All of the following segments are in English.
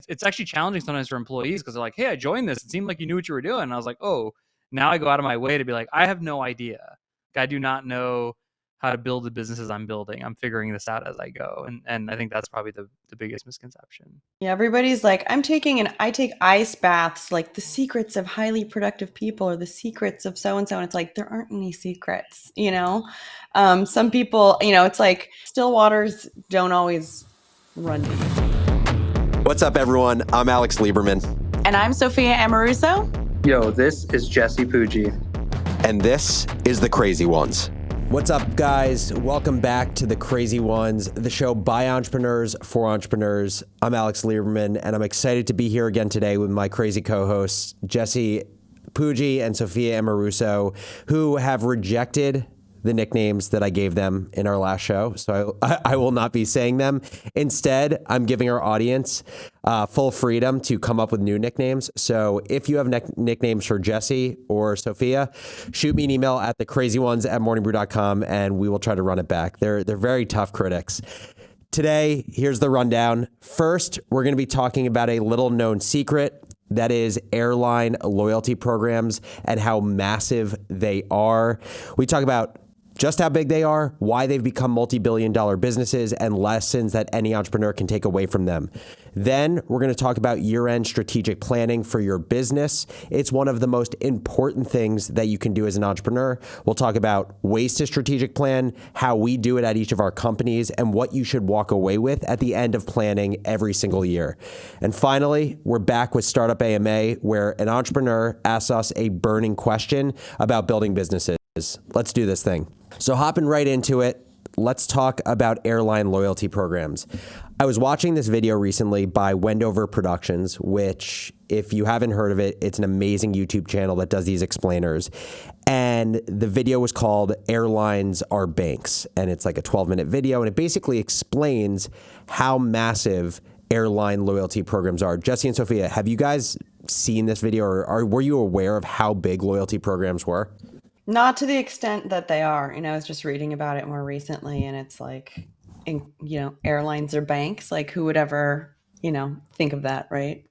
it's actually challenging sometimes for employees because they're like, hey, I joined this. It seemed like you knew what you were doing. And I was like, oh, now I go out of my way to be like, I have no idea. I do not know how to build the businesses I'm building. I'm figuring this out as I go. And I think that's probably the biggest misconception. Yeah, everybody's like, I take ice baths, like the secrets of highly productive people or the secrets of so-and-so. And it's like, there aren't any secrets, Some people, it's like still waters don't always run deep. What's up, everyone? I'm Alex Lieberman. And I'm Sophia Amoruso. Yo, this is Jesse Pujji. And this is The Crazy Ones. What's up, guys? Welcome back to The Crazy Ones, the show by entrepreneurs for entrepreneurs. I'm Alex Lieberman, and I'm excited to be here again today with my crazy co-hosts, Jesse Pujji and Sophia Amoruso, who have rejected the nicknames that I gave them in our last show. So I will not be saying them. Instead, I'm giving our audience full freedom to come up with new nicknames. So if you have nicknames for Jesse or Sophia, shoot me an email at thecrazyones@morningbrew.com and we will try to run it back. They're very tough critics. Today, here's the rundown. First, we're going to be talking about a little known secret. That is airline loyalty programs and how massive they are. We talk about just how big they are, why they've become multi-billion-dollar businesses, and lessons that any entrepreneur can take away from them. Then we're going to talk about year-end strategic planning for your business. It's one of the most important things that you can do as an entrepreneur. We'll talk about ways to strategic plan, how we do it at each of our companies, and what you should walk away with at the end of planning every single year. And finally, we're back with Startup AMA, where an entrepreneur asks us a burning question about building businesses. Let's do this thing. So hopping right into it, let's talk about airline loyalty programs. I was watching this video recently by Wendover Productions, which, if you haven't heard of it, it's an amazing YouTube channel that does these explainers. And the video was called Airlines Are Banks. And it's like a 12-minute video. And it basically explains how massive airline loyalty programs are. Jesse and Sophia, have you guys seen this video or were you aware of how big loyalty programs were? Not to the extent that they are. I was just reading about it more recently, and it's like, airlines are banks. Like, who would ever, think of that, right?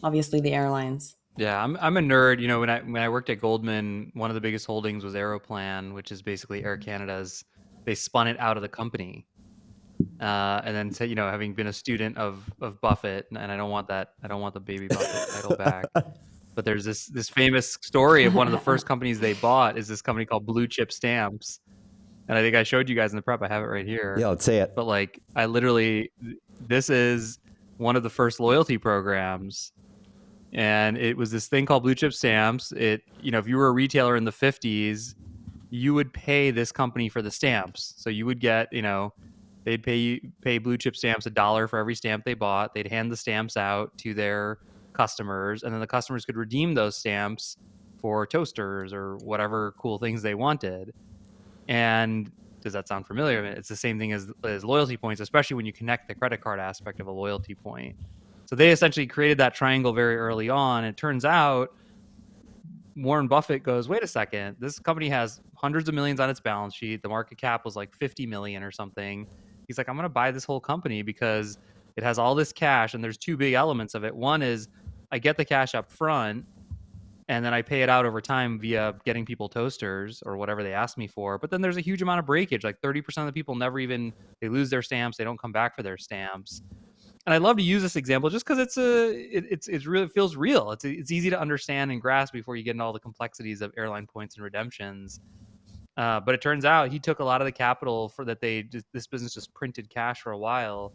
Obviously, the airlines. Yeah, I'm a nerd. When I worked at Goldman, one of the biggest holdings was Aeroplan, which is basically Air Canada's. They spun it out of the company, and then having been a student of Buffett, and I don't want the baby Buffett title back. But there's this famous story of one of the first companies they bought is this company called Blue Chip Stamps. And I think I showed you guys in the prep. I have it right here. Yeah, let's say it. But this is one of the first loyalty programs. And it was this thing called Blue Chip Stamps. If you were a retailer in the 50s, you would pay this company for the stamps. So you would get, they'd pay Blue Chip Stamps $1 for every stamp they bought. They'd hand the stamps out to their customers, and then the customers could redeem those stamps for toasters or whatever cool things they wanted. And does that sound familiar? It's the same thing as loyalty points, especially when you connect the credit card aspect of a loyalty point. So they essentially created that triangle very early on. It turns out Warren Buffett goes, wait a second, this company has hundreds of millions on its balance sheet. The market cap was like 50 million or something. He's like, I'm going to buy this whole company because it has all this cash, and there's two big elements of it. One is I get the cash up front, and then I pay it out over time via getting people toasters or whatever they ask me for. But then there's a huge amount of breakage. Like 30% of the people they lose their stamps. They don't come back for their stamps. And I love to use this example just because it really feels real. It's easy to understand and grasp before you get into all the complexities of airline points and redemptions. But it turns out he took a lot of the capital this business just printed cash for a while.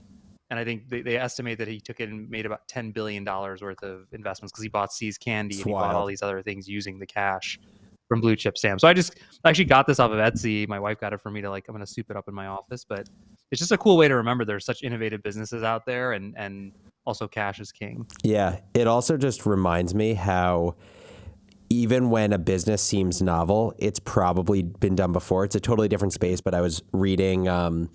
And I think they estimate that he took it and made about $10 billion worth of investments because he bought See's Candy and he bought all these other things using the cash from Blue Chip Stamps. So I actually got this off of Etsy. My wife got it for me I'm going to soup it up in my office. But it's just a cool way to remember there's such innovative businesses out there, and also cash is king. Yeah, it also just reminds me how even when a business seems novel, it's probably been done before. It's a totally different space, but I was reading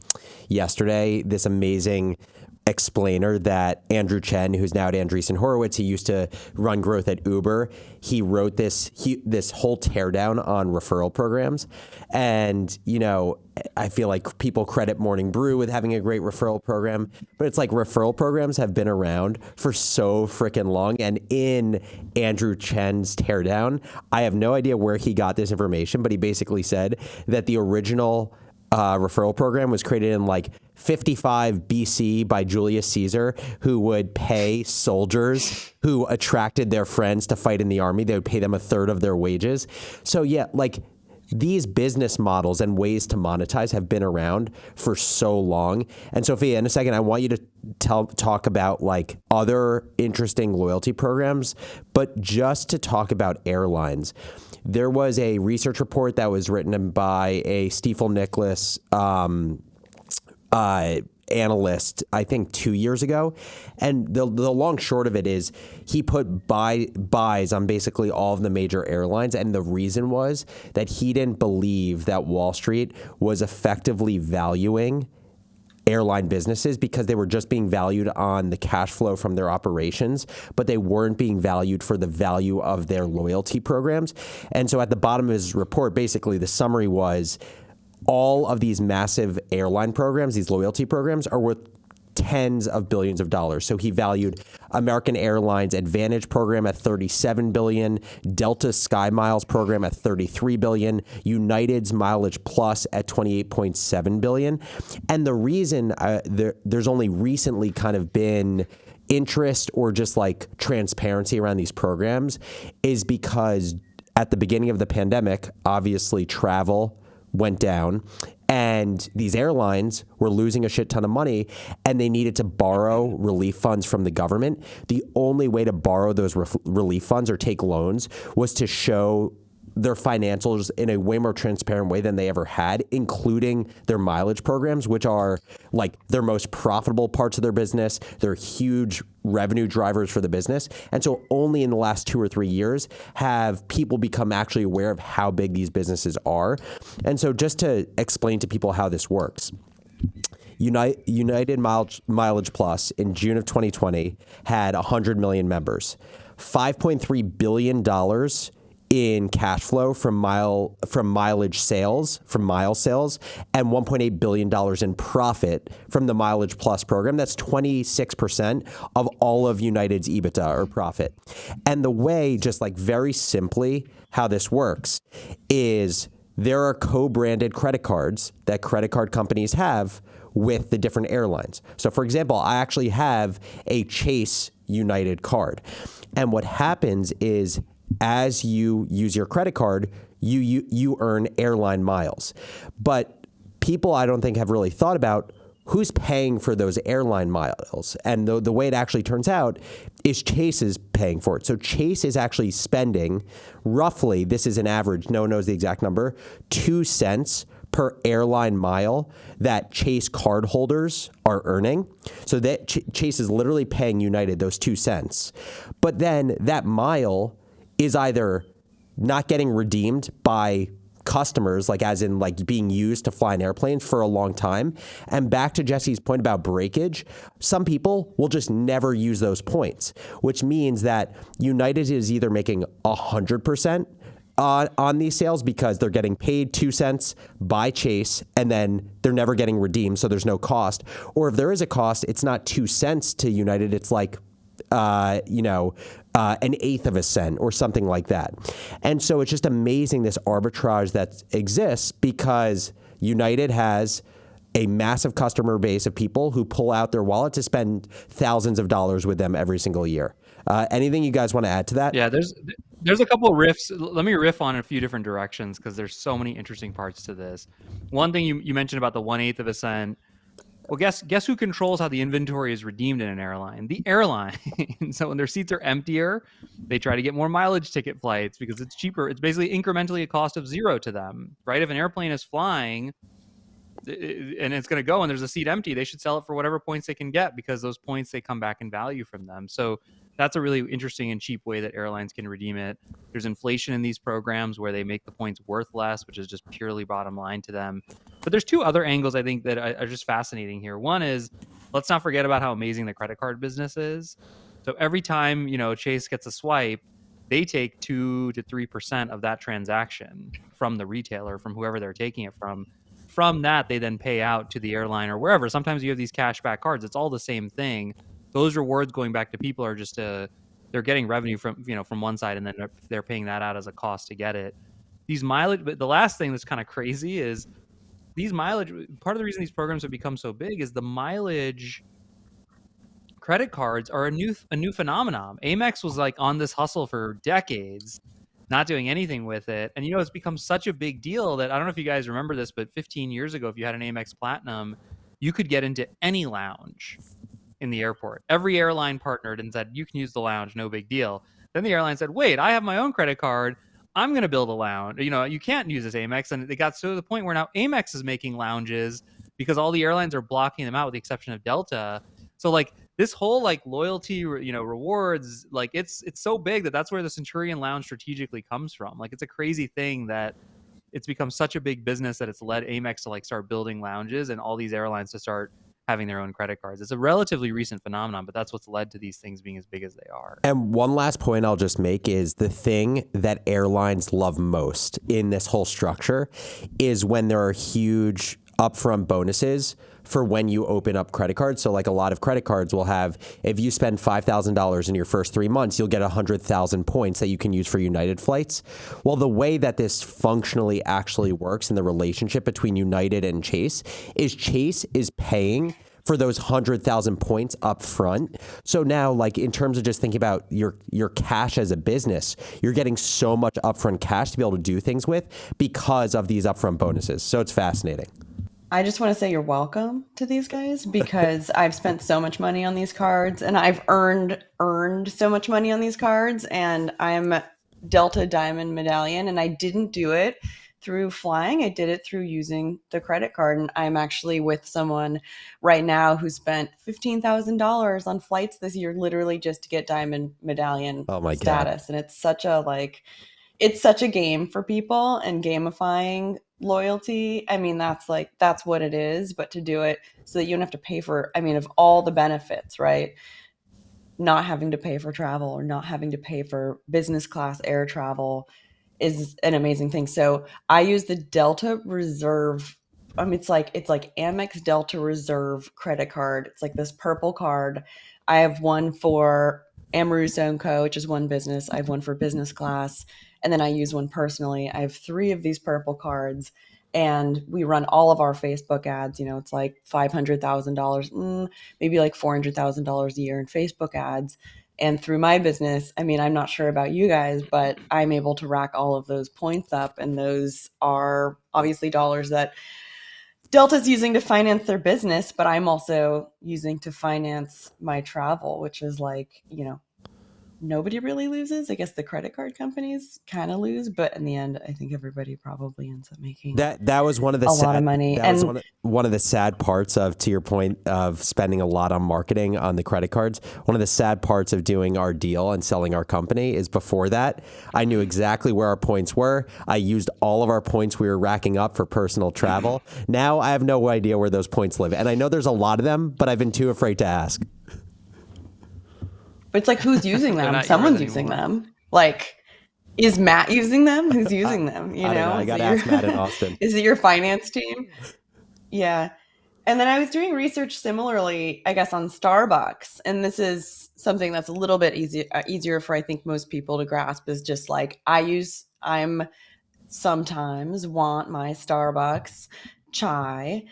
yesterday this amazing explainer that Andrew Chen, who's now at Andreessen Horowitz, he used to run growth at Uber. He wrote this whole teardown on referral programs. And, you know, I feel like people credit Morning Brew with having a great referral program, but it's like referral programs have been around for so freaking long. And in Andrew Chen's teardown, I have no idea where he got this information, but he basically said that the original referral program was created in like 55 BC by Julius Caesar, who would pay soldiers who attracted their friends to fight in the army. They would pay them a third of their wages. So yeah, like these business models and ways to monetize have been around for so long. And Sophia, in a second, I want you to talk about like other interesting loyalty programs, but just to talk about airlines. There was a research report that was written by a Stifel Nicholas analyst, I think 2 years ago. And the long short of it is he put buys on basically all of the major airlines. And the reason was that he didn't believe that Wall Street was effectively valuing airline businesses because they were just being valued on the cash flow from their operations, but they weren't being valued for the value of their loyalty programs. And so at the bottom of his report, basically the summary was all of these massive airline programs, these loyalty programs, are worth tens of billions of dollars. So he valued American Airlines Advantage program at $37 billion, Delta's Sky Miles program at $33 billion, United's Mileage Plus at $28.7 billion. And the reason there's only recently kind of been interest or just like transparency around these programs is because at the beginning of the pandemic, obviously travel went down and these airlines were losing a shit ton of money and they needed to borrow relief funds from the government. The only way to borrow those relief funds or take loans was to show their financials in a way more transparent way than they ever had, including their mileage programs, which are like their most profitable parts of their business. They're huge revenue drivers for the business. And so only in the last 2 or 3 years have people become actually aware of how big these businesses are. And so just to explain to people how this works, United Mileage Plus in June of 2020 had 100 million members, $5.3 billion in cash flow from mileage sales, from mile sales, and $1.8 billion in profit from the Mileage Plus program. That's 26% of all of United's EBITDA or profit. And the way, just like very simply, how this works is there are co-branded credit cards that credit card companies have with the different airlines. So for example, I actually have a Chase United card. And what happens is as you use your credit card, you earn airline miles. But people, I don't think, have really thought about who's paying for those airline miles. And the way it actually turns out is Chase is paying for it. So Chase is actually spending roughly, this is an average, no one knows the exact number, 2 cents per airline mile that Chase cardholders are earning. So that Chase is literally paying United those 2 cents. But then that mile is either not getting redeemed by customers, like as in like being used to fly an airplane for a long time. And back to Jesse's point about breakage, some people will just never use those points, which means that United is either making 100% on these sales because they're getting paid 2 cents by Chase and then they're never getting redeemed, so there's no cost. Or if there is a cost, it's not 2 cents to United, it's like an eighth of a cent or something like that. And so it's just amazing, this arbitrage that exists because United has a massive customer base of people who pull out their wallet to spend thousands of dollars with them every single year. Anything you guys want to add to that? Yeah, there's a couple of riffs. Let me riff on a few different directions because there's so many interesting parts to this. One thing you mentioned about the 1/8 of a cent. Well, guess who controls how the inventory is redeemed in an airline? The airline. So when their seats are emptier, they try to get more mileage ticket flights because it's cheaper. It's basically incrementally a cost of zero to them, right? If an airplane is flying and it's going to go and there's a seat empty, they should sell it for whatever points they can get because those points, they come back in value from them. So that's a really interesting and cheap way that airlines can redeem it. There's inflation in these programs where they make the points worth less, which is just purely bottom line to them. But there's two other angles I think that are just fascinating here. One is let's not forget about how amazing the credit card business is. So every time, Chase gets a swipe, they take 2 to 3% of that transaction from the retailer, from whoever they're taking it from. From that, they then pay out to the airline or wherever. Sometimes you have these cashback cards. It's all the same thing. Those rewards going back to people are just they're getting revenue from one side, and then they're paying that out as a cost to get it. These mileage, but the last thing that's kind of crazy is these mileage. Part of the reason these programs have become so big is the mileage credit cards are a new phenomenon. Amex was like on this hustle for decades, not doing anything with it. And it's become such a big deal that I don't know if you guys remember this, but 15 years ago, if you had an Amex Platinum, you could get into any lounge in the airport. Every airline partnered and said, you can use the lounge, no big deal. Then the airline said, wait, I have my own credit card. I'm going to build a lounge. You can't use this Amex. And it got to the point where now Amex is making lounges because all the airlines are blocking them out with the exception of Delta. So like this whole like loyalty, rewards, like it's so big that's where the Centurion Lounge strategically comes from. Like it's a crazy thing that it's become such a big business that it's led Amex to like start building lounges and all these airlines to start having their own credit cards. It's a relatively recent phenomenon, but that's what's led to these things being as big as they are. And one last point I'll just make is the thing that airlines love most in this whole structure is when there are huge upfront bonuses for when you open up credit cards. So like a lot of credit cards will have, if you spend $5,000 in your first 3 months, you'll get 100,000 points that you can use for United flights. Well, the way that this functionally actually works in the relationship between United and Chase is paying for those 100,000 points up front. So now, like in terms of just thinking about your cash as a business, you're getting so much upfront cash to be able to do things with because of these upfront bonuses. So it's fascinating. I just want to say you're welcome to these guys because I've spent so much money on these cards and I've earned so much money on these cards, and I'm Delta Diamond Medallion, and I didn't do it through flying. I did it through using the credit card, and I'm actually with someone right now who spent $15,000 on flights this year literally just to get Diamond Medallion status. And it's such a game for people and gamifying loyalty. I mean, that's what it is, but to do it so that you don't have to pay for, of all the benefits, right? Not having to pay for travel or not having to pay for business class air travel is an amazing thing. So I use the Delta Reserve. It's like Amex Delta Reserve credit card. It's like this purple card. I have one for Amoruso & Co., which is one business. I have one for business class. And then I use one personally. I have 3 of these purple cards, and we run all of our Facebook ads. It's like $500,000, maybe like $400,000 a year in Facebook ads. And through my business, I'm not sure about you guys, but I'm able to rack all of those points up. And those are obviously dollars that Delta's using to finance their business, but I'm also using to finance my travel, which is like, nobody really loses. I guess the credit card companies kind of lose, but in the end, I think everybody probably ends up making that was one of the lot of money. That was one of the sad parts of, to your point, of spending a lot on marketing on the credit cards. One of the sad parts of doing our deal and selling our company is before that, I knew exactly where our points were. I used all of our points we were racking up for personal travel. Now I have no idea where those points live. And I know there's a lot of them, but I've been too afraid to ask. But it's like, who's using them? Someone's using them. Like, is Matt using them? Who's using them? I don't know. I got to ask Matt in Austin. Is it your finance team? Yeah. And then I was doing research similarly, I guess, on Starbucks. And this is something that's a little bit easier for, I think, most people to grasp, is just like, I'm sometimes want my Starbucks chai,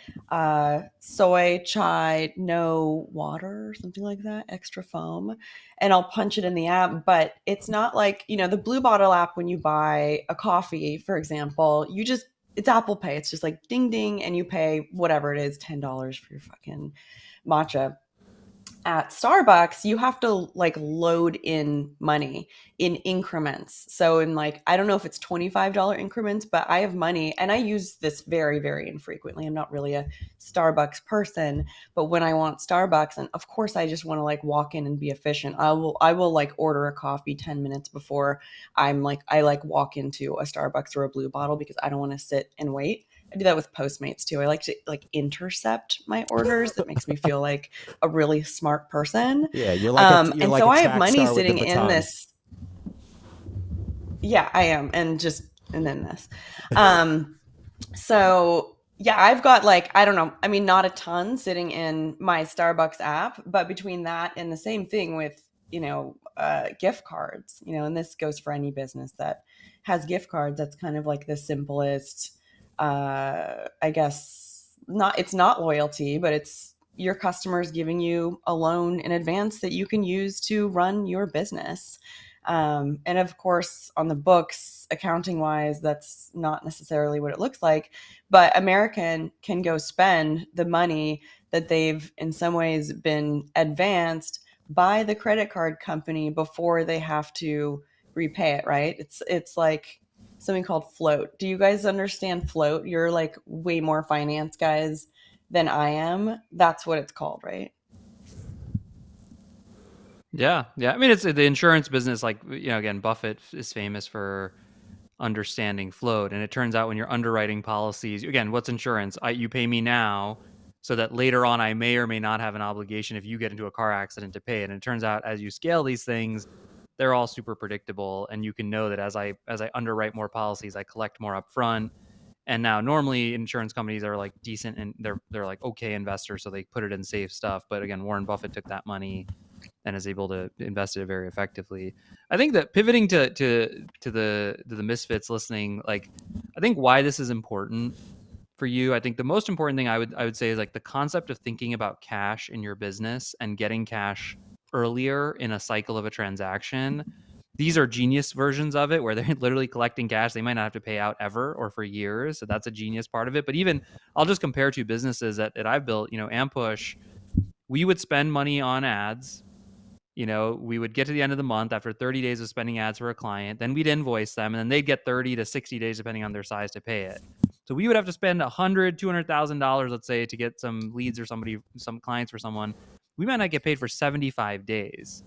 soy chai, no water, or something like that, extra foam, and I'll punch it in the app. But it's not like, the Blue Bottle app, when you buy a coffee, for example, it's Apple Pay. It's just like ding, ding, and you pay whatever it is, $10 for your fucking matcha. At Starbucks, you have to like load in money in increments. So in I don't know if it's $25 increments, but I have money, and I use this very, very infrequently. I'm not really a Starbucks person, but when I want Starbucks, and of course I just want to walk in and be efficient, I will order a coffee 10 minutes before I walk into a Starbucks or a Blue Bottle, because I don't want to sit and wait. I do that with Postmates too. I like to like intercept my orders. That makes me feel like a really smart person. Yeah, you're like And like so a I have track money star with the sitting in baton. this. Yeah, I am. And then this. So yeah, I've got like, I don't know. I mean, not a ton sitting in my Starbucks app, but between that and the same thing with, gift cards, and this goes for any business that has gift cards. That's kind of like the simplest, I guess it's not loyalty, but it's your customers giving you a loan in advance that you can use to run your business. And of course, on the books, accounting wise, that's not necessarily what it looks like. But American can go spend the money that they've in some ways been advanced by the credit card company before they have to repay it, right? It's like something called float. Do you guys understand float? You're like way more finance guys than I am. That's what it's called, right? Yeah. I mean, it's the insurance business. Like, again, Buffett is famous for understanding float, and it turns out when you're underwriting policies, again, what's insurance? You pay me now, so that later on I may or may not have an obligation if you get into a car accident to pay it. And it turns out as you scale these things, they're all super predictable, and you can know that as I underwrite more policies, I collect more upfront. And now normally insurance companies are like decent and they're like okay investors, so they put it in safe stuff. But again, Warren Buffett took that money and is able to invest it very effectively. I think that pivoting to the misfits listening, like I think why this is important for you, I think the most important thing I would say is like the concept of thinking about cash in your business and getting cash earlier in a cycle of a transaction. These are genius versions of it where they're literally collecting cash. They might not have to pay out ever or for years. So that's a genius part of it. But even I'll just compare two businesses that I've built, Ampush, we would spend money on ads. We would get to the end of the month after 30 days of spending ads for a client, then we'd invoice them, and then they'd get 30 to 60 days, depending on their size, to pay it. So we would have to spend $100,000, $200,000, let's say, to get some leads or some clients for someone. We might not get paid for 75 days.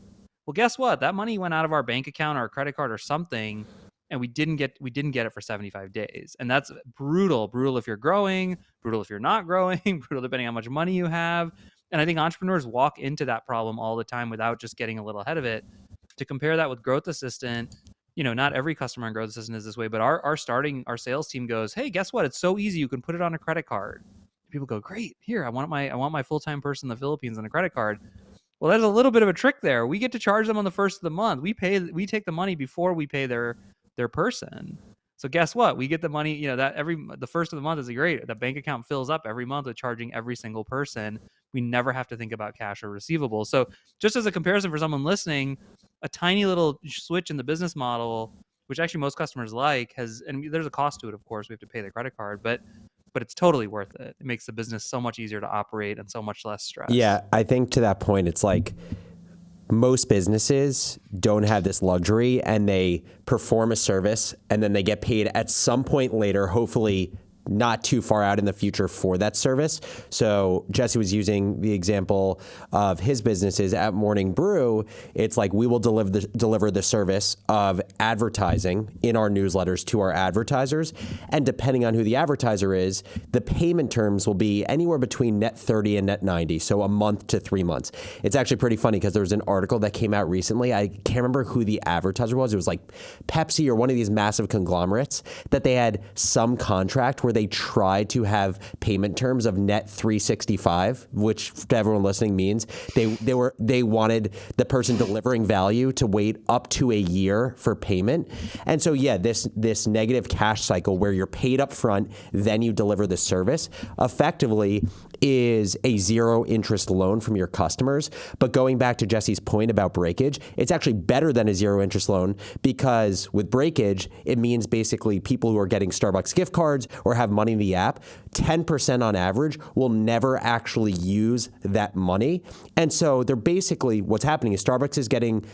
Well, guess what? That money went out of our bank account or our credit card or something, and we didn't get it for 75 days. And that's brutal if you're growing, brutal if you're not growing, brutal depending on how much money you have. And I think entrepreneurs walk into that problem all the time without just getting a little ahead of it. To compare that with Growth Assistant, not every customer in Growth Assistant is this way, but our sales team goes, hey, guess what? It's so easy. You can put it on a credit card. People go, great. Here, I want my full-time person in the Philippines on a credit card. Well, there's a little bit of a trick there. We get to charge them on the first of the month. We take the money before we pay their person. So guess what? We get the money, the first of the month is great. The bank account fills up every month with charging every single person. We never have to think about cash or receivables. So just as a comparison for someone listening, a tiny little switch in the business model, which actually most customers like, and there's a cost to it, of course. We have to pay the credit card, but it's totally worth it. It makes the business so much easier to operate and so much less stress. Yeah, I think to that point, it's like most businesses don't have this luxury and they perform a service and then they get paid at some point later, hopefully not too far out in the future for that service. So Jesse was using the example of his businesses at Morning Brew. It's like we will deliver the service of advertising in our newsletters to our advertisers. And depending on who the advertiser is, the payment terms will be anywhere between net 30 and net 90. So a month to 3 months. It's actually pretty funny because there was an article that came out recently. I can't remember who the advertiser was. It was like Pepsi or one of these massive conglomerates that they had some contract where they tried to have payment terms of net 365, which to everyone listening means they wanted the person delivering value to wait up to a year for payment. And so yeah, this negative cash cycle where you're paid up front, then you deliver the service effectively is a zero interest loan from your customers. But going back to Jesse's point about breakage, it's actually better than a zero interest loan because with breakage, it means basically people who are getting Starbucks gift cards or have money in the app, 10% on average will never actually use that money. And so they're basically, what's happening is Starbucks is getting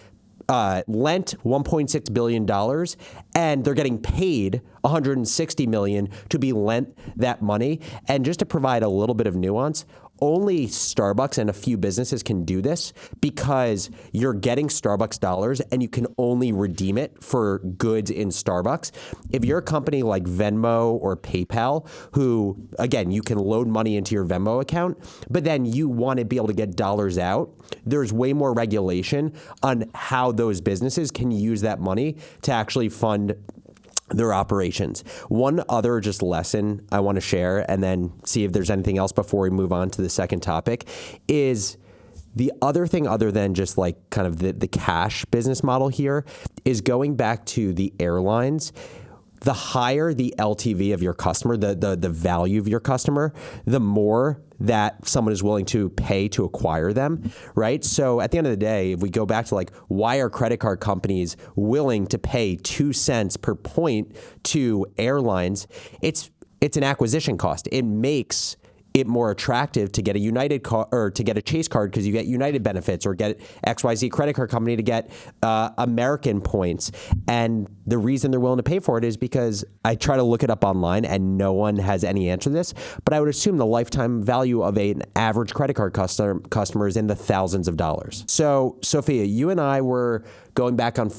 lent $1.6 billion, and they're getting paid $160 million to be lent that money. And just to provide a little bit of nuance, only Starbucks and a few businesses can do this because you're getting Starbucks dollars and you can only redeem it for goods in Starbucks. If you're a company like Venmo or PayPal, who, again, you can load money into your Venmo account, but then you want to be able to get dollars out, there's way more regulation on how those businesses can use that money to actually fund their operations. One other just lesson I want to share, and then see if there's anything else before we move on to the second topic, is the other thing other than just like kind of the cash business model here is going back to the airlines. The higher the LTV of your customer, the value of your customer, the more that someone is willing to pay to acquire them, right? So at the end of the day, if we go back to like, why are credit card companies willing to pay 2 cents per point to airlines? It's an acquisition cost. It makes it more attractive to get a United card or to get a Chase card because you get United benefits, or get XYZ credit card company to get American points. And the reason they're willing to pay for it is because I try to look it up online and no one has any answer to this, but I would assume the lifetime value of an average credit card customer is in the thousands of dollars. So Sophia, you and I were going back and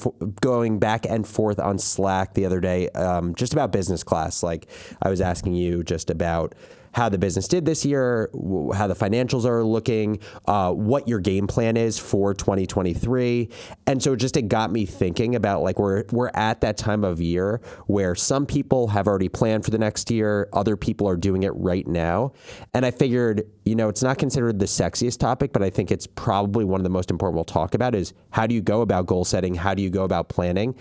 forth on Slack the other day, just about business class. Like I was asking you just about how the business did this year, how the financials are looking, what your game plan is for 2023. And so it got me thinking about like we're at that time of year where some people have already planned for the next year, other people are doing it right now. And I figured, it's not considered the sexiest topic, but I think it's probably one of the most important we'll talk about is how do you go about goal setting? How do you go about planning?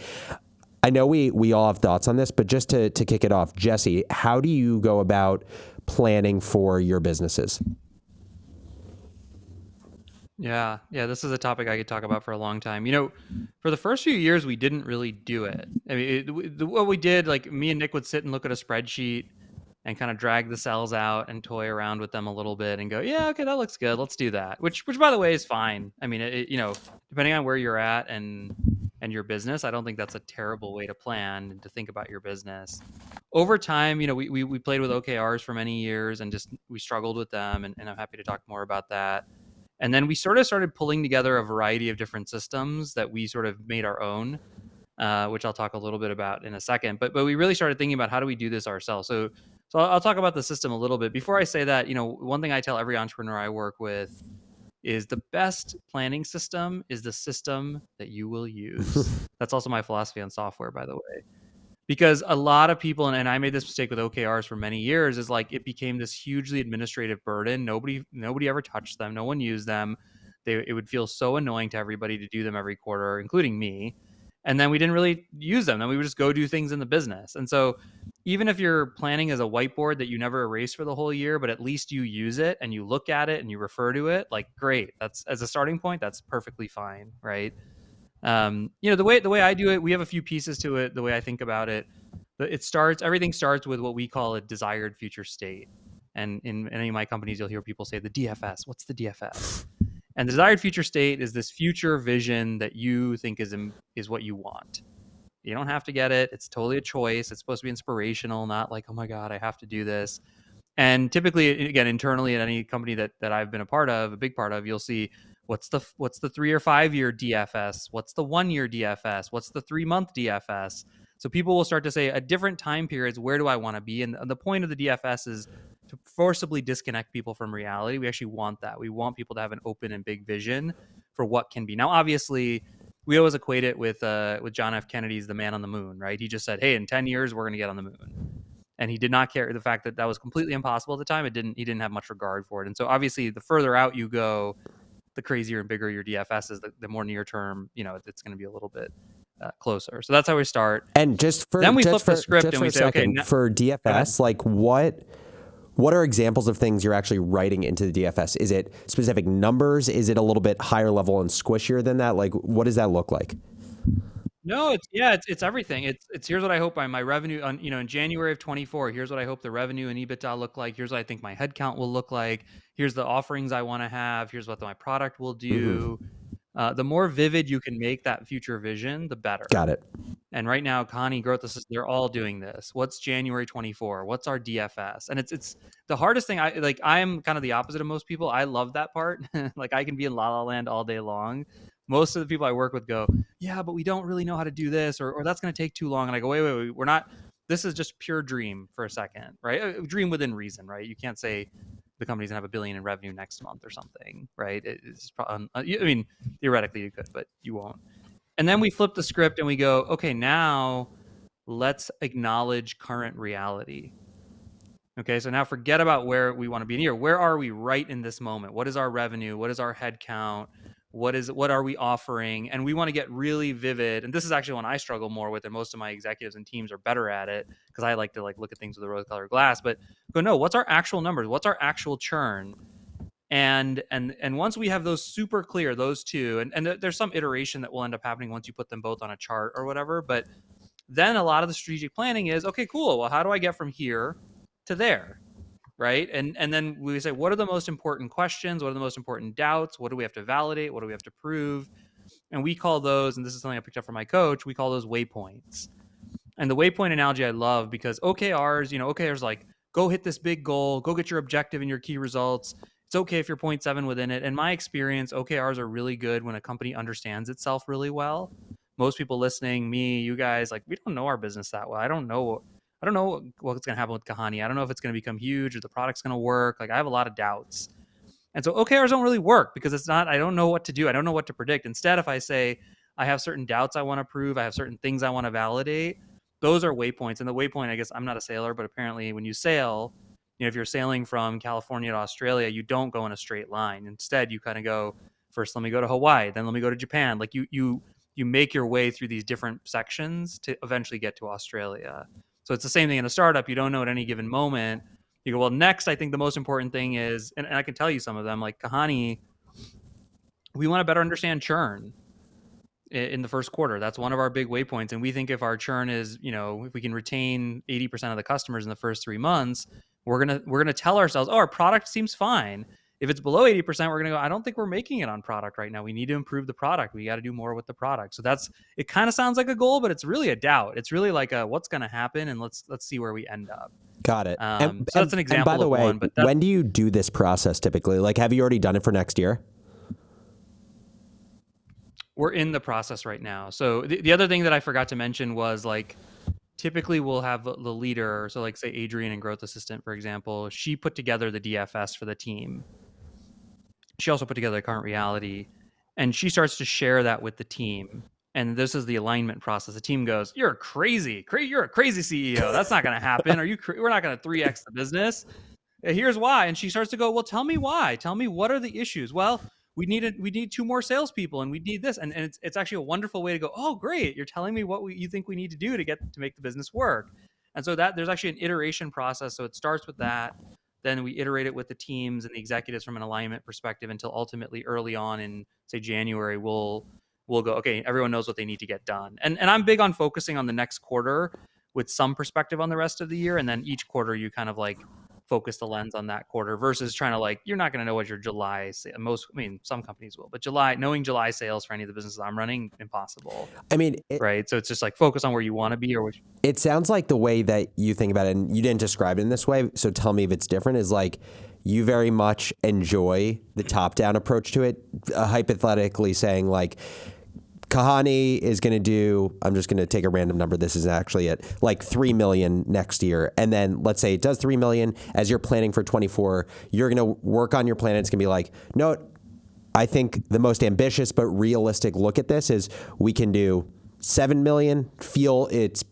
I know we all have thoughts on this, but just to kick it off, Jesse, how do you go about planning for your businesses? Yeah, this is a topic I could talk about for a long time. For the first few years, we didn't really do it. I mean, what we did, like me and Nick would sit and look at a spreadsheet and kind of drag the cells out and toy around with them a little bit and go, yeah, okay, that looks good. Let's do that. Which by the way, is fine. I mean, depending on where you're at and your business, I don't think that's a terrible way to plan and to think about your business. Over time, we played with OKRs for many years and we struggled with them, and I'm happy to talk more about that. And then we sort of started pulling together a variety of different systems that we sort of made our own, which I'll talk a little bit about in a second. But we really started thinking about how do we do this ourselves. So I'll talk about the system a little bit. Before I say that, one thing I tell every entrepreneur I work with is the best planning system is the system that you will use. That's also my philosophy on software, by the way. Because a lot of people, and I made this mistake with OKRs for many years, is like it became this hugely administrative burden. Nobody ever touched them. No one used them. It would feel so annoying to everybody to do them every quarter, including me. And then we didn't really use them. Then we would just go do things in the business. And so even if you're planning as a whiteboard that you never erase for the whole year, but at least you use it and you look at it and you refer to it, like great. That's as a starting point, that's perfectly fine, right? The way I do it, we have a few pieces to it. The way I think about it, everything starts with what we call a desired future state. And in any of my companies, you'll hear people say the DFS. What's the DFS? And the desired future state is this future vision that you think is what you want. You don't have to get it. It's totally a choice. It's supposed to be inspirational, not like, oh my God, I have to do this. And typically, again, internally at any company that I've been a big part of, you'll see what's the 3 or 5 year DFS? What's the 1 year DFS? What's the 3 month DFS? So people will start to say at different time periods, where do I want to be? And the point of the DFS is to forcibly disconnect people from reality. We actually want that. We want people to have an open and big vision for what can be. Now, obviously, we always equate it with John F. Kennedy's The Man on the Moon, right? He just said, hey, in 10 years, we're going to get on the moon. And he did not care the fact that was completely impossible at the time. He didn't have much regard for it. And so obviously, the further out you go, the crazier and bigger your DFS is, the more near term, it's going to be a little bit closer. So that's how we start. And then we flip the script and we say, okay, for DFS, like what are examples of things you're actually writing into the DFS? Is it specific numbers? Is it a little bit higher level and squishier than that? Like, what does that look like? No, it's everything. It's here's what I hope my revenue on, in January of 24, here's what I hope the revenue and EBITDA look like. Here's what I think my headcount will look like. Here's the offerings I want to have. Here's what my product will do. The more vivid you can make that future vision, the better. Got it. And right now, Kahani, Growth Assistant, they're all doing this. What's January 24? What's our DFS? And it's the hardest thing. I'm kind of the opposite of most people. I love that part. Like I can be in La La Land all day long. Most of the people I work with go, yeah, but we don't really know how to do this, or that's going to take too long. And I go, wait, we're not. This is just pure dream for a second, right? Dream within reason, right? You can't say the company's gonna have $1 billion in revenue next month or something, right? It's probably, I mean, theoretically you could, but you won't. And then we flip the script and we go, okay, now let's acknowledge current reality. Okay, so now forget about where we want to be in here. Where are we right in this moment? What is our revenue? What is our head count? What are we offering? And we want to get really vivid. And this is actually one I struggle more with, and most of my executives and teams are better at it because I like to look at things with a rose-colored glass. But go, no, what's our actual numbers? What's our actual churn? And once we have those super clear, those two, and there's some iteration that will end up happening once you put them both on a chart or whatever. But then a lot of the strategic planning is, okay, cool. Well, how do I get from here to there? Right. And then we say, what are the most important questions? What are the most important doubts? What do we have to validate? What do we have to prove? And we call those, and this is something I picked up from my coach, we call those waypoints. And the waypoint analogy I love because OKRs, OKRs like, go hit this big goal, go get your objective and your key results. It's okay if you're 0.7 within it. In my experience, OKRs are really good when a company understands itself really well. Most people listening, me, you guys, we don't know our business that well. I don't know what's going to happen with Kahani. I don't know if it's going to become huge or the product's going to work. I have a lot of doubts. And so OKRs don't really work because I don't know what to do. I don't know what to predict. Instead, if I say I have certain doubts I want to prove, I have certain things I want to validate, those are waypoints. And the waypoint, I guess I'm not a sailor, but apparently when you sail, if you're sailing from California to Australia, you don't go in a straight line. Instead, you kind of go, first, let me go to Hawaii, then let me go to Japan. You make your way through these different sections to eventually get to Australia. So it's the same thing in a startup. You don't know at any given moment. You go, well, next, I think the most important thing is, and I can tell you some of them, like Kahani, we want to better understand churn in the first quarter. That's one of our big waypoints. And we think if our churn is, if we can retain 80% of the customers in the first 3 months, we're gonna tell ourselves, oh, our product seems fine. If it's below 80%, we're going to go, I don't think we're making it on product right now. We need to improve the product. We got to do more with the product. So it kind of sounds like a goal, but it's really a doubt. It's really like what's going to happen, and let's see where we end up. Got it. So that's an example by the of way, one. But when do you do this process typically? Have you already done it for next year? We're in the process right now. So the other thing that I forgot to mention was typically we'll have the leader. So say Adrian and Growth Assistant, for example, she put together the DFS for the team. She also put together a current reality, and she starts to share that with the team. And this is the alignment process. The team goes, "You're crazy. You're a crazy CEO. That's not going to happen. We're not going to 3x the business. Here's why." And she starts to go, "Well, tell me why. Tell me what are the issues." Well, we need 2 more salespeople, and we need this. And it's actually a wonderful way to go, "Oh, great. You're telling me what you think we need to do to make the business work." And so there's actually an iteration process. So it starts with that. Then we iterate it with the teams and the executives from an alignment perspective until ultimately early on in, say, January, we'll go, okay, everyone knows what they need to get done. And I'm big on focusing on the next quarter with some perspective on the rest of the year. And then each quarter you kind of focus the lens on that quarter versus trying to you're not going to know what your July some companies will, but knowing July sales for any of the businesses I'm running, impossible. Right. So it's just focus on where you want to be or which. It sounds like the way that you think about it, and you didn't describe it in this way, so tell me if it's different, is you very much enjoy the top-down approach to it, hypothetically saying Kahani is going to do, I'm just going to take a random number, this is actually it, $3 million next year. And then let's say it does $3 million. As you're planning for 24, you're going to work on your plan. It's going to be no, I think the most ambitious but realistic look at this is we can do 7 million, feel it's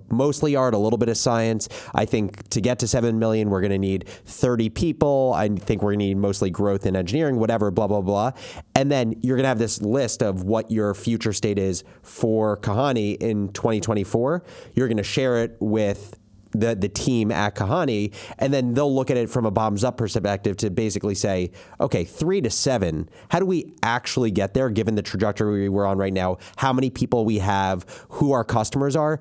mostly art, a little bit of science. I think to get to 7 million, we're going to need 30 people. I think we're going to need mostly growth in engineering, whatever, blah, blah, blah. And then you're going to have this list of what your future state is for Kahani in 2024. You're going to share it with the team at Kahani, and then they'll look at it from a bottoms-up perspective to basically say, okay, 3 to 7, how do we actually get there given the trajectory we're on right now, how many people we have, who our customers are?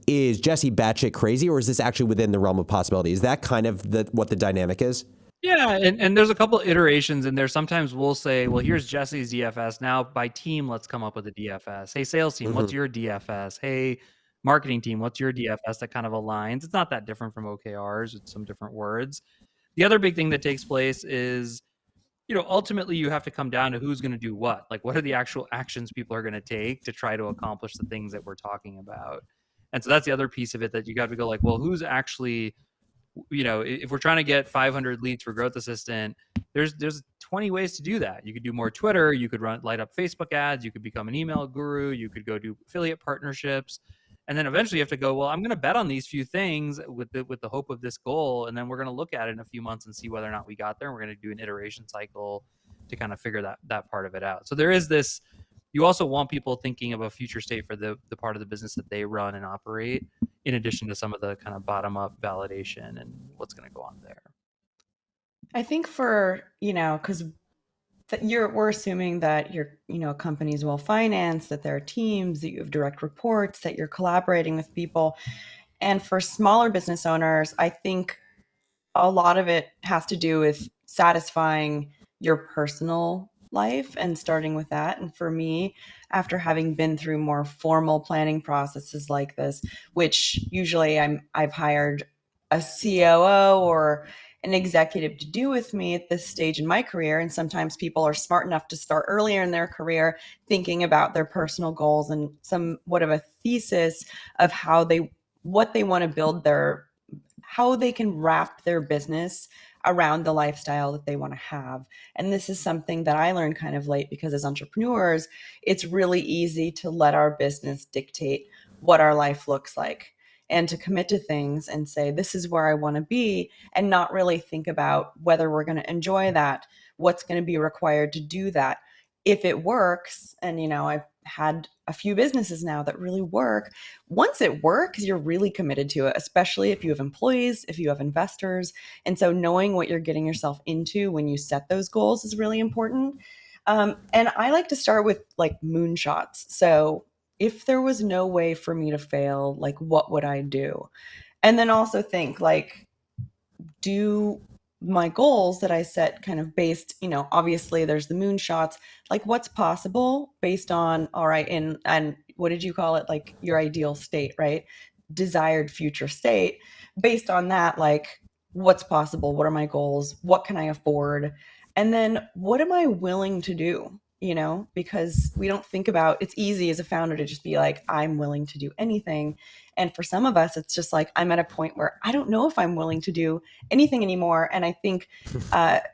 Is Jesse batshit crazy, or is this actually within the realm of possibility? Is that kind of what the dynamic is? Yeah, and there's a couple iterations in there. Sometimes we'll say, well, here's Jesse's DFS. Now by team, let's come up with a DFS. Hey, sales team, what's your DFS? Hey, marketing team, what's your DFS? That kind of aligns. It's not that different from OKRs. It's some different words. The other big thing that takes place is, ultimately you have to come down to who's going to do what. Like, what are the actual actions people are going to take to try to accomplish the things that we're talking about? And so that's the other piece of it, that you got to go like, well, who's actually, if we're trying to get 500 leads for Growth Assistant, there's 20 ways to do that. You could do more Twitter, you could light up Facebook ads, you could become an email guru, you could go do affiliate partnerships. And then eventually you have to go, well, I'm going to bet on these few things with the hope of this goal. And then we're going to look at it in a few months and see whether or not we got there. And we're going to do an iteration cycle to kind of figure that part of it out. So there is this, you also want people thinking of a future state for the part of the business that they run and operate, in addition to some of the kind of bottom up validation and what's going to go on there. I think for, because we're assuming that your company's well financed, that there are teams, that you have direct reports, that you're collaborating with people. And for smaller business owners, I think a lot of it has to do with satisfying your personal life and starting with that. And for me, after having been through more formal planning processes like this, which usually I've hired a COO or an executive to do with me at this stage in my career. And sometimes people are smart enough to start earlier in their career thinking about their personal goals and somewhat of a thesis of what they want to build how they can wrap their business around the lifestyle that they want to have. And this is something that I learned kind of late, because as entrepreneurs, it's really easy to let our business dictate what our life looks like, and to commit to things and say, this is where I want to be, and not really think about whether we're going to enjoy that, what's going to be required to do that. If it works, and I've had a few businesses now that really work. Once it works, you're really committed to it, especially if you have employees, if you have investors. And so knowing what you're getting yourself into when you set those goals is really important. And I like to start with like moonshots. So if there was no way for me to fail, like, what would I do? And then also think like, do my goals that I set kind of based, obviously there's the moonshots, like what's possible based on, all right, and what did you call it? Like your ideal state, right? Desired future state. Based on that, like what's possible? What are my goals? What can I afford? And then what am I willing to do? Because we don't think about, it's easy as a founder to just be like, I'm willing to do anything. And for some of us, it's just like, I'm at a point where I don't know if I'm willing to do anything anymore. And I think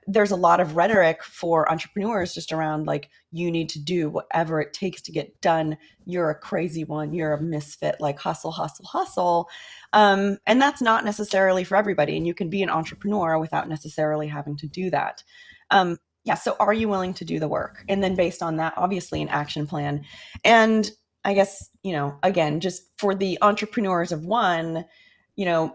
there's a lot of rhetoric for entrepreneurs just around like, you need to do whatever it takes to get done. You're a crazy one. You're a misfit, like hustle, hustle, hustle. And that's not necessarily for everybody. And you can be an entrepreneur without necessarily having to do that. Yeah. So are you willing to do the work? And then based on that, obviously an action plan. And I guess, again, just for the entrepreneurs of one, the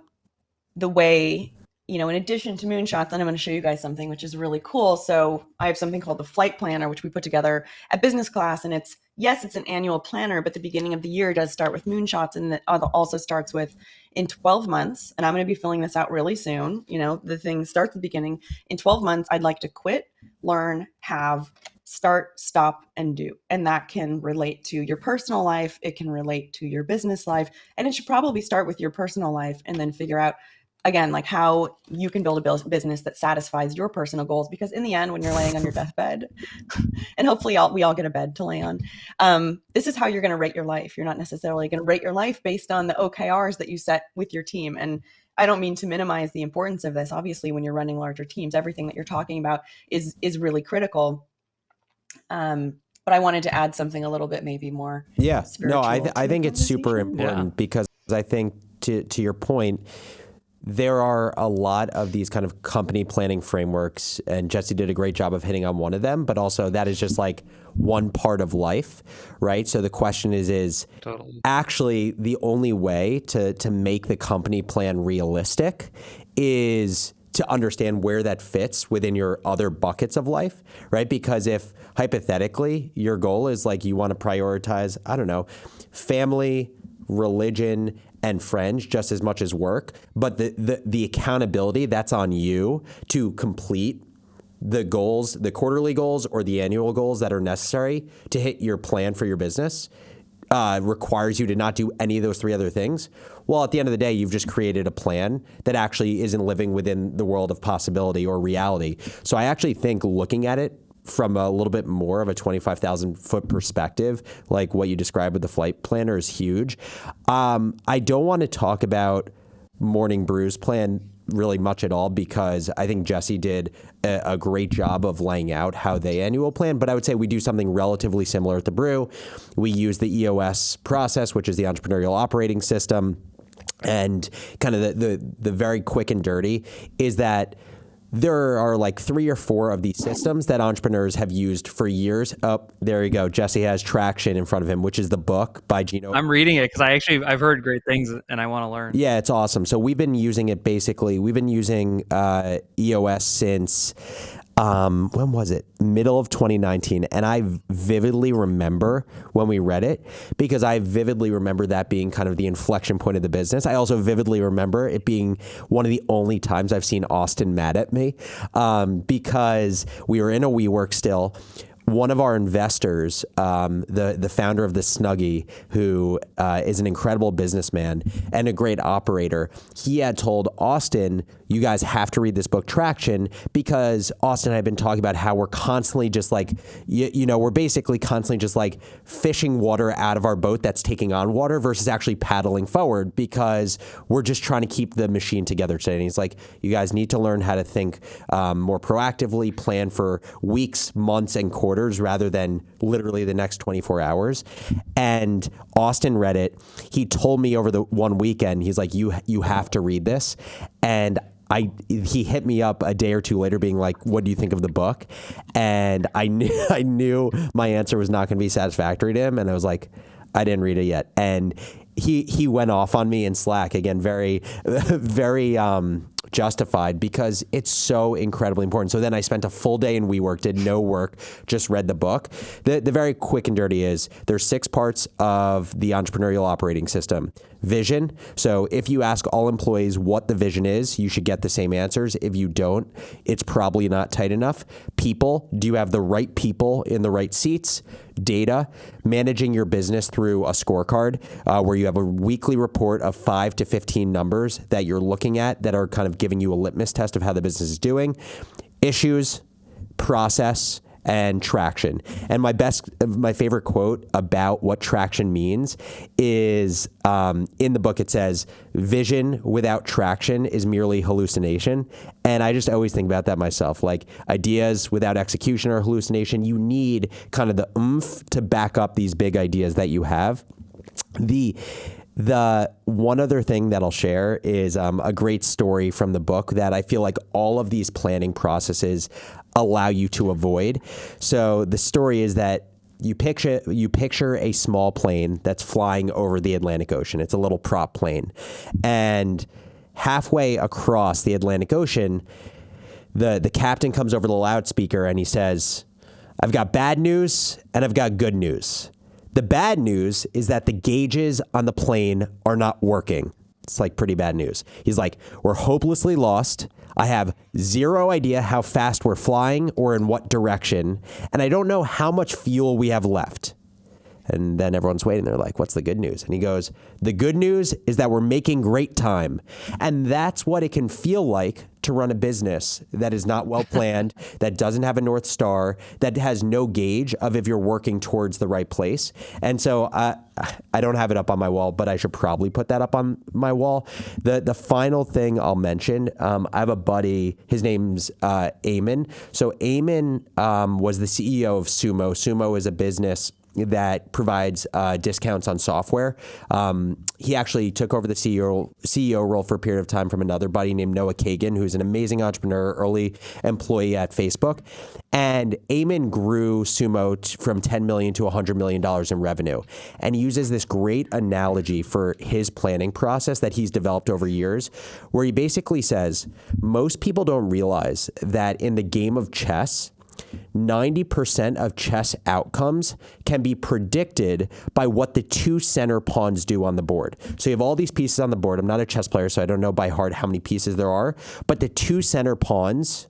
way, in addition to moonshots, and I'm going to show you guys something which is really cool. So I have something called the flight planner, which we put together at business class. And it's an annual planner, but the beginning of the year does start with moonshots. And it also starts with in 12 months. And I'm going to be filling this out really soon. The thing starts at the beginning. In 12 months, I'd like to quit, learn, start, stop, and do. And that can relate to your personal life. It can relate to your business life. And it should probably start with your personal life and then figure out, again, like how you can build a business that satisfies your personal goals. Because in the end, when you're laying on your deathbed, and hopefully we all get a bed to lay on, this is how you're going to rate your life. You're not necessarily going to rate your life based on the OKRs that you set with your team. And I don't mean to minimize the importance of this. Obviously, when you're running larger teams, everything that you're talking about is really critical. But I wanted to add something a little bit maybe more. Yeah, no, I think it's super important because I think to your point, there are a lot of these kind of company planning frameworks, and Jesse did a great job of hitting on one of them, but also that is just like one part of life, right? So the question is totally. Actually the only way to make the company plan realistic is to understand where that fits within your other buckets of life, right? Because if hypothetically your goal is like you want to prioritize, I don't know, family, religion, and friends just as much as work, but the accountability, that's on you to complete the goals, the quarterly goals or the annual goals that are necessary to hit your plan for your business. Requires you to not do any of those three other things. Well, at the end of the day, you've just created a plan that actually isn't living within the world of possibility or reality. So I actually think looking at it from a little bit more of a 25,000 foot perspective, like what you described with the flight planner, is huge. I don't want to talk about Morning Brew's plan really much at all, because I think Jesse did a great job of laying out how they annual plan. But I would say we do something relatively similar at the Brew. We use the EOS process, which is the Entrepreneurial Operating System. And kind of the very quick and dirty is that there are like 3 or 4 of these systems that entrepreneurs have used for years. Oh, there you go. Jesse has Traction in front of him, which is the book by Gino. I'm reading it because I've heard great things and I want to learn. Yeah, it's awesome. So we've been using it basically. We've been using EOS since, when was it? Middle of 2019. And I vividly remember when we read it, because I vividly remember that being kind of the inflection point of the business. I also vividly remember it being one of the only times I've seen Austin mad at me, because we were in a WeWork still. One of our investors, the founder of the Snuggie, who is an incredible businessman and a great operator, he had told Austin, you guys have to read this book, Traction, because Austin and I have been talking about how we're constantly just like, we're basically constantly just like fishing water out of our boat that's taking on water versus actually paddling forward, because we're just trying to keep the machine together today. And he's like, you guys need to learn how to think more proactively, plan for weeks, months, and quarters rather than literally the next 24 hours. And Austin read it. He told me over the one weekend, he's like, you have to read this. And he hit me up a day or two later being like, what do you think of the book? And I knew my answer was not going to be satisfactory to him. And I was like, I didn't read it yet. And he went off on me in Slack again, very, very justified, because it's so incredibly important. So then I spent a full day in WeWork, did no work, just read the book. The very quick and dirty is there's 6 parts of the entrepreneurial operating system. Vision. So if you ask all employees what the vision is, you should get the same answers. If you don't, it's probably not tight enough. People. Do you have the right people in the right seats? Data. Managing your business through a scorecard where you have a weekly report of 5 to 15 numbers that you're looking at that are kind of giving you a litmus test of how the business is doing. Issues, process, and traction. And my favorite quote about what traction means is in the book, it says, vision without traction is merely hallucination. And I just always think about that myself. Like, ideas without execution are hallucination. You need kind of the oomph to back up these big ideas that you have. The one other thing that I'll share is a great story from the book that I feel like all of these planning processes allow you to avoid. So the story is that you picture a small plane that's flying over the Atlantic Ocean. It's a little prop plane. And halfway across the Atlantic Ocean, the captain comes over the loudspeaker and he says, I've got bad news and I've got good news. The bad news is that the gauges on the plane are not working. It's like pretty bad news. He's like, we're hopelessly lost. I have zero idea how fast we're flying or in what direction. And I don't know how much fuel we have left. And then everyone's waiting. They're like, what's the good news? And he goes, the good news is that we're making great time. And that's what it can feel like to run a business that is not well planned, that doesn't have a North Star, that has no gauge of if you're working towards the right place. And so I don't have it up on my wall, but I should probably put that up on my wall. The final thing I'll mention, I have a buddy, his name's Eamon. So Eamon was the CEO of Sumo. Sumo is a business that provides discounts on software. He actually took over the CEO role for a period of time from another buddy named Noah Kagan, who's an amazing entrepreneur, early employee at Facebook. And Eamon grew Sumo from $10 million to $100 million in revenue. And he uses this great analogy for his planning process that he's developed over years, where he basically says, most people don't realize that in the game of chess, 90% of chess outcomes can be predicted by what the two center pawns do on the board. So you have all these pieces on the board. I'm not a chess player, so I don't know by heart how many pieces there are, but the two center pawns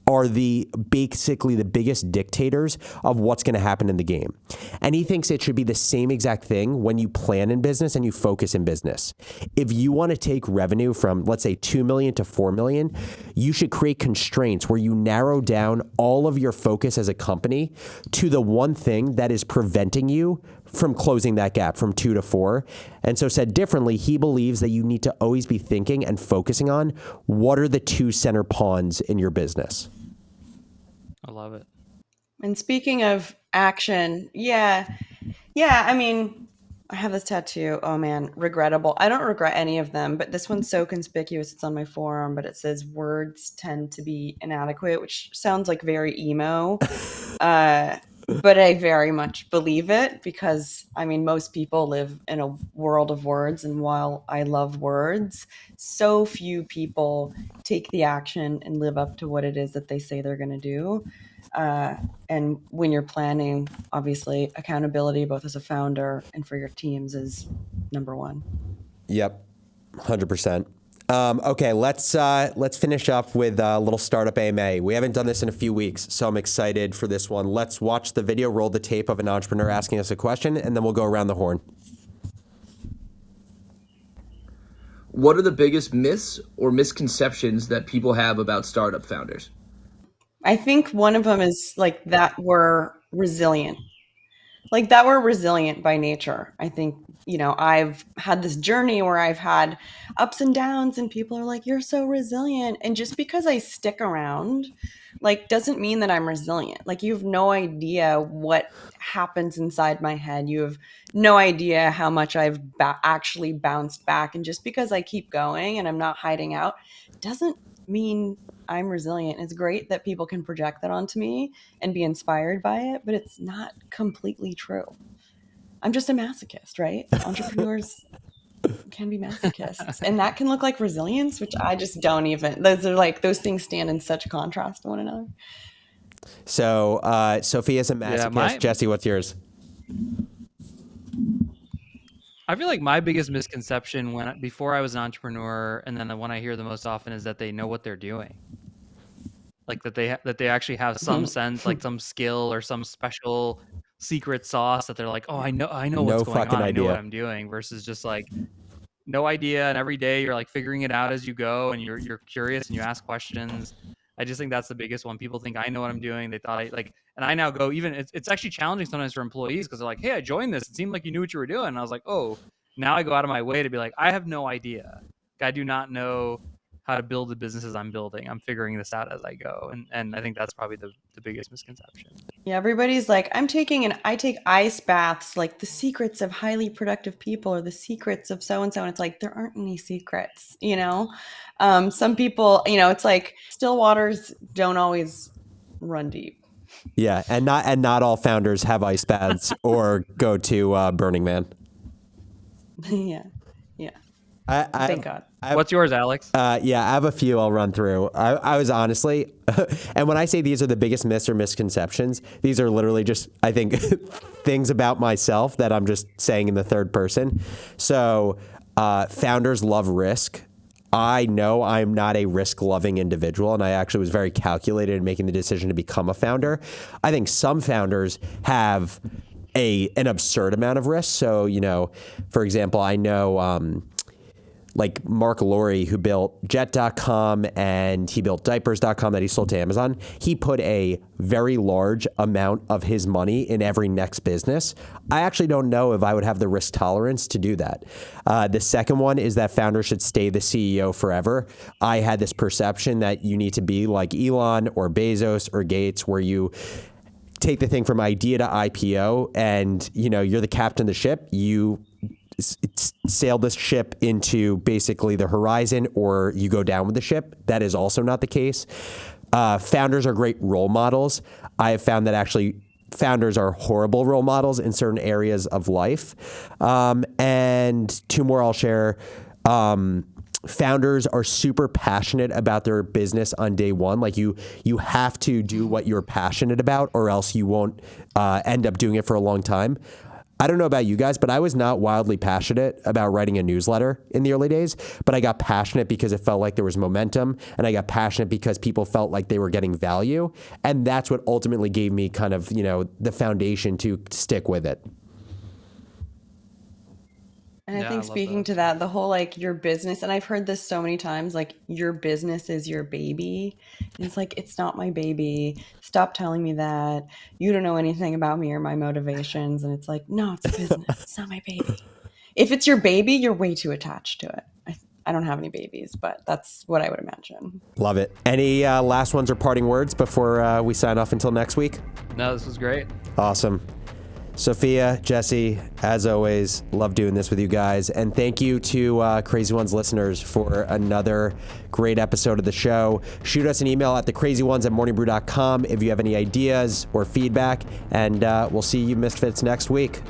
are basically the biggest dictators of what's going to happen in the game. And he thinks it should be the same exact thing when you plan in business and you focus in business. If you want to take revenue from, let's say, 2 million to 4 million, you should create constraints where you narrow down all of your focus as a company to the one thing that is preventing you from closing that gap from 2 to 4. And so said differently, he believes that you need to always be thinking and focusing on what are the two center pawns in your business. I love it. And speaking of action, yeah, I mean, I have this tattoo. Oh man, regrettable. I don't regret any of them, but this one's so conspicuous. It's on my forearm, but it says words tend to be inadequate, which sounds like very emo. But I very much believe it because, I mean, most people live in a world of words. And while I love words, so few people take the action and live up to what it is that they say they're going to do. And when you're planning, obviously, accountability, both as a founder and for your teams, is number one. Yep, 100%. Okay, let's finish up with a little startup AMA. We haven't done this in a few weeks, so I'm excited for this one. Let's watch the video, roll the tape of an entrepreneur asking us a question, and then we'll go around the horn. What are the biggest myths or misconceptions that people have about startup founders? I think one of them is like that we're resilient. Like that we're resilient by nature. I think, you know, I've had this journey where I've had ups and downs and people are like, you're so resilient. And just because I stick around, like, doesn't mean that I'm resilient. Like, you have no idea what happens inside my head. You have no idea how much I've actually bounced back. And just because I keep going and I'm not hiding out doesn't mean I'm resilient. It's great that people can project that onto me and be inspired by it, but it's not completely true. I'm just a masochist, right? Entrepreneurs can be masochists, and that can look like resilience, which I just don't even. Those things stand in such contrast to one another. So, Sophia's a masochist. Jesse, what's yours? I feel like my biggest misconception before I was an entrepreneur, and then the one I hear the most often, is that they know what they're doing. Like that they actually have some sense, like some skill or some special secret sauce that they're like, oh, I know what's going on. I know what I'm doing, versus just like no idea. And every day you're like figuring it out as you go, and you're curious and you ask questions. I just think that's the biggest one. People think I know what I'm doing. They thought and I now go, even it's actually challenging sometimes for employees because they're like, hey, I joined this. It seemed like you knew what you were doing. And I was like, oh, now I go out of my way to be like, I have no idea. I do not know how to build the businesses I'm building. I'm figuring this out as I go. And I think that's probably the biggest misconception. Yeah, everybody's like, I take ice baths, like the secrets of highly productive people or the secrets of so-and-so. And it's like, there aren't any secrets, you know? Some people, you know, it's like still waters don't always run deep. Yeah, and not all founders have ice baths or go to Burning Man. Yeah. Thank God. What's yours, Alex? Yeah, I have a few I'll run through. I was honestly, and when I say these are the biggest myths or misconceptions, these are literally just, I think, things about myself that I'm just saying in the third person. So founders love risk. I know I'm not a risk-loving individual, and I actually was very calculated in making the decision to become a founder. I think some founders have an absurd amount of risk. So, you know, for example, I know like Mark Laurie, who built Jet.com and he built Diapers.com that he sold to Amazon. He put a very large amount of his money in every next business. I actually don't know if I would have the risk tolerance to do that. The second one is that founders should stay the CEO forever. I had this perception that you need to be like Elon or Bezos or Gates, where you take the thing from idea to IPO and, you know, you're the captain of the ship. You sail this ship into basically the horizon, or you go down with the ship. That is also not the case. Founders are great role models. I have found that actually founders are horrible role models in certain areas of life. And two more I'll share. founders are super passionate about their business on day one. Like you have to do what you're passionate about, or else you won't end up doing it for a long time. I don't know about you guys, but I was not wildly passionate about writing a newsletter in the early days, but I got passionate because it felt like there was momentum, and I got passionate because people felt like they were getting value. And that's what ultimately gave me kind of, the foundation to stick with it. And Yeah, I think I love speaking that. to that, the whole like your business, and I've heard this so many times, like your business is your baby. And it's like, it's not my baby. Stop telling me that. You don't know anything about me or my motivations. And it's like, no, it's a business. It's not my baby. If it's your baby, you're way too attached to it. I don't have any babies, but that's what I would imagine. Love it. Any last ones or parting words before we sign off until next week? No, this was great. Awesome. Sophia, Jesse, as always, love doing this with you guys. And thank you to Crazy Ones listeners for another great episode of the show. Shoot us an email at thecrazyones@morningbrew.com if you have any ideas or feedback. And we'll see you misfits next week.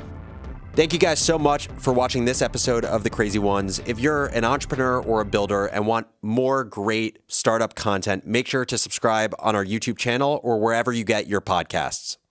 Thank you guys so much for watching this episode of The Crazy Ones. If you're an entrepreneur or a builder and want more great startup content, make sure to subscribe on our YouTube channel or wherever you get your podcasts.